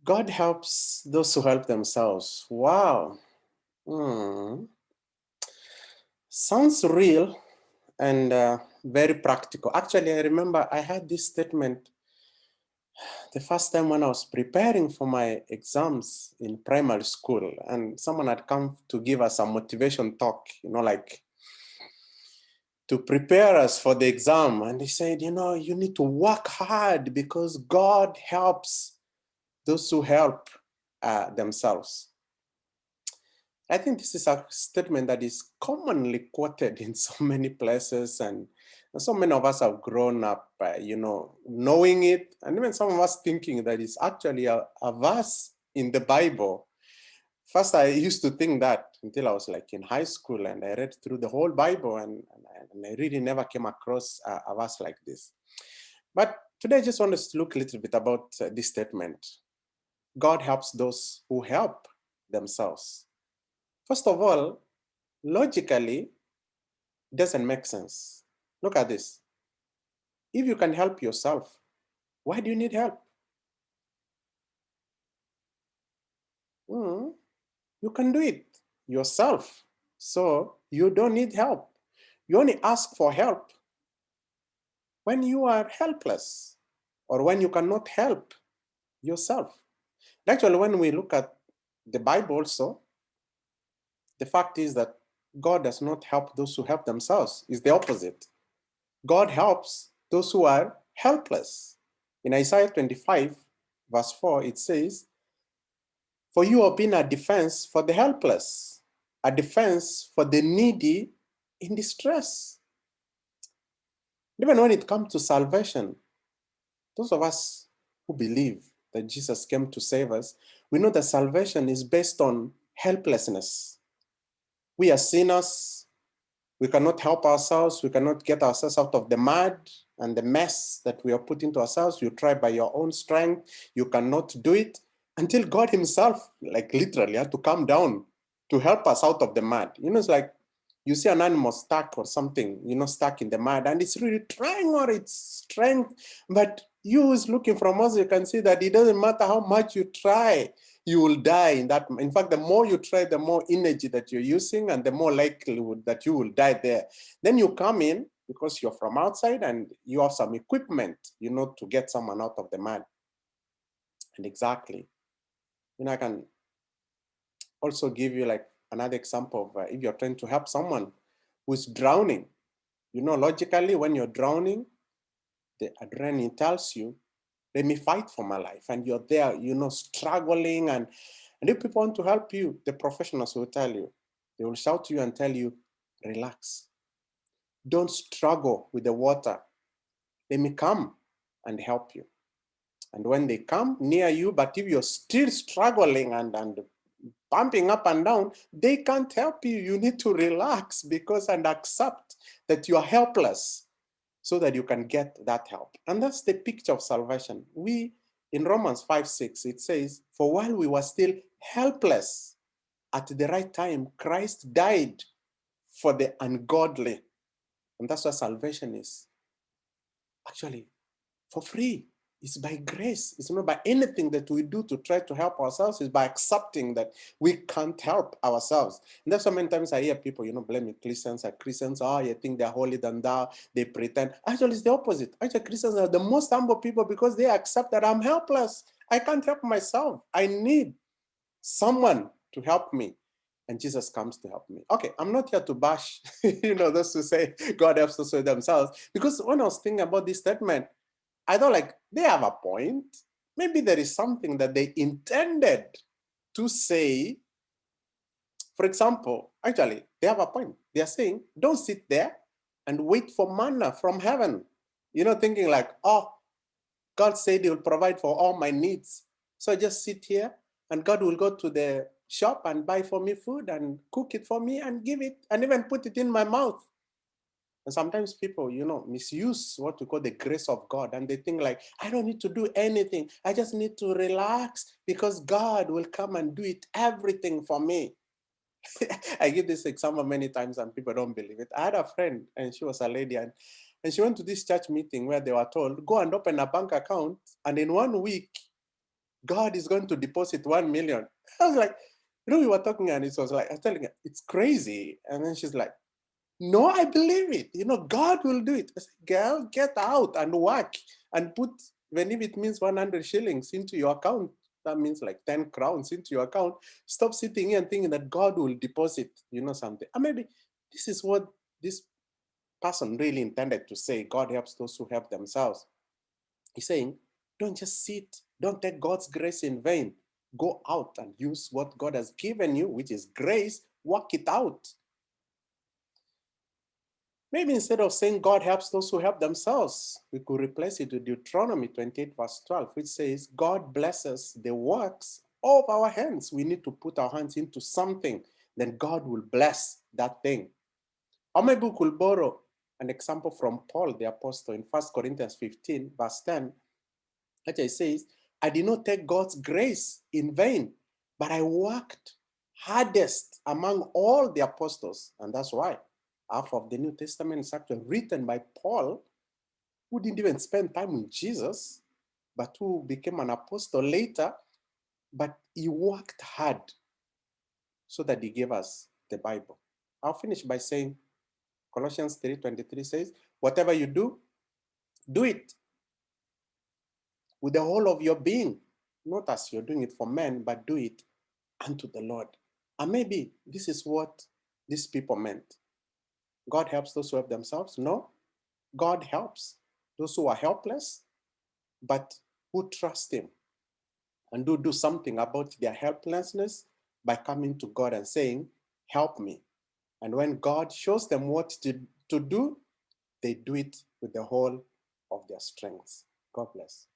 God helps those who help themselves. Wow. Hmm. Sounds real and very practical. Actually, I remember I had this statement the first time when I was preparing for my exams in primary school, and someone had come to give us a motivation talk, like to prepare us for the exam. And he said, you need to work hard because God helps those who help themselves. I think this is a statement that is commonly quoted in so many places, and so many of us have grown up, knowing it, and even some of us thinking that it's actually a verse in the Bible. First, I used to think that until I was like in high school, and I read through the whole Bible, and I really never came across a verse like this. But today, I just want us to look a little bit about this statement. God helps those who help themselves. First of all, logically, it doesn't make sense. Look at this. If you can help yourself, why do you need help? You can do it yourself, so you don't need help. You only ask for help when you are helpless or when you cannot help yourself. Actually, when we look at the Bible also, the fact is that God does not help those who help themselves. It's the opposite. God helps those who are helpless. In Isaiah 25, verse 4, it says, "For you have been a defense for the helpless, a defense for the needy in distress." Even when it comes to salvation, those of us who believe that Jesus came to save us, we know that salvation is based on helplessness. We are sinners. We cannot help ourselves. We cannot get ourselves out of the mud and the mess that we are put into ourselves. You try by your own strength. You cannot do it until God himself, like literally, had to come down to help us out of the mud. It's like you see an animal stuck or something, stuck in the mud, and it's really trying all its strength. But you who's looking from us, you can see that it doesn't matter how much you try, you will die in that. In fact, the more you try, the more energy that you're using, and the more likelihood that you will die there. Then you come in because you're from outside and you have some equipment, to get someone out of the mud. And exactly, I can also give you like another example of if you're trying to help someone who's drowning. Logically, when you're drowning, the adrenaline tells you, let me fight for my life. And you're there, struggling. And if people want to help you, the professionals will tell you, they will shout to you and tell you, relax. Don't struggle with the water. Let me come and help you. And when they come near you, but if you're still struggling and bumping up and down, they can't help you. You need to relax and accept that you are helpless so that you can get that help. And that's the picture of salvation. In Romans 5:6, it says, "For while we were still helpless, at the right time, Christ died for the ungodly." And that's what salvation is. Actually, for free. It's by grace. It's not by anything that we do to try to help ourselves. It's by accepting that we can't help ourselves. And that's why many times I hear people, blaming Christians. Christians, you think they're holier than thou. They pretend. Actually, it's the opposite. Actually, Christians are the most humble people because they accept that I'm helpless. I can't help myself. I need someone to help me. And Jesus comes to help me. Okay, I'm not here to bash, those who say God helps those with themselves. Because when I was thinking about this statement, I thought they have a point. Maybe there is something that they intended to say. For example, actually, they have a point. They are saying, don't sit there and wait for manna from heaven. Thinking God said he will provide for all my needs. So I just sit here and God will go to the shop and buy for me food and cook it for me and give it and even put it in my mouth. And sometimes people, misuse what we call the grace of God. And they think I don't need to do anything. I just need to relax because God will come and do everything for me. I give this example many times and people don't believe it. I had a friend and she was a lady and she went to this church meeting where they were told, go and open a bank account. And in 1 week, God is going to deposit 1 million. I was like, we were talking and it was like, I was telling her, it's crazy. And then she's like, no, I believe it. God will do it. I said, girl, get out and work and put, even if it means 100 shillings into your account, that means like 10 crowns into your account. Stop sitting here and thinking that God will deposit, something. And maybe this is what this person really intended to say. God helps those who help themselves. He's saying, don't just sit. Don't take God's grace in vain. Go out and use what God has given you, which is grace. Work it out. Maybe instead of saying God helps those who help themselves, we could replace it with Deuteronomy 28 verse 12, which says, God blesses the works of our hands. We need to put our hands into something, then God will bless that thing. Or maybe we could borrow an example from Paul the apostle in 1 Corinthians 15 verse 10, which it says, I did not take God's grace in vain, but I worked hardest among all the apostles. And that's why half of the New Testament is actually written by Paul, who didn't even spend time with Jesus, but who became an apostle later. But he worked hard so that he gave us the Bible. I'll finish by saying Colossians 3:23 says, whatever you do, do it with the whole of your being, not as you're doing it for men, but do it unto the Lord. And maybe this is what these people meant. God helps those who help themselves. No, God helps those who are helpless, but who trust him and do something about their helplessness by coming to God and saying, help me. And when God shows them what to do, they do it with the whole of their strengths. God bless.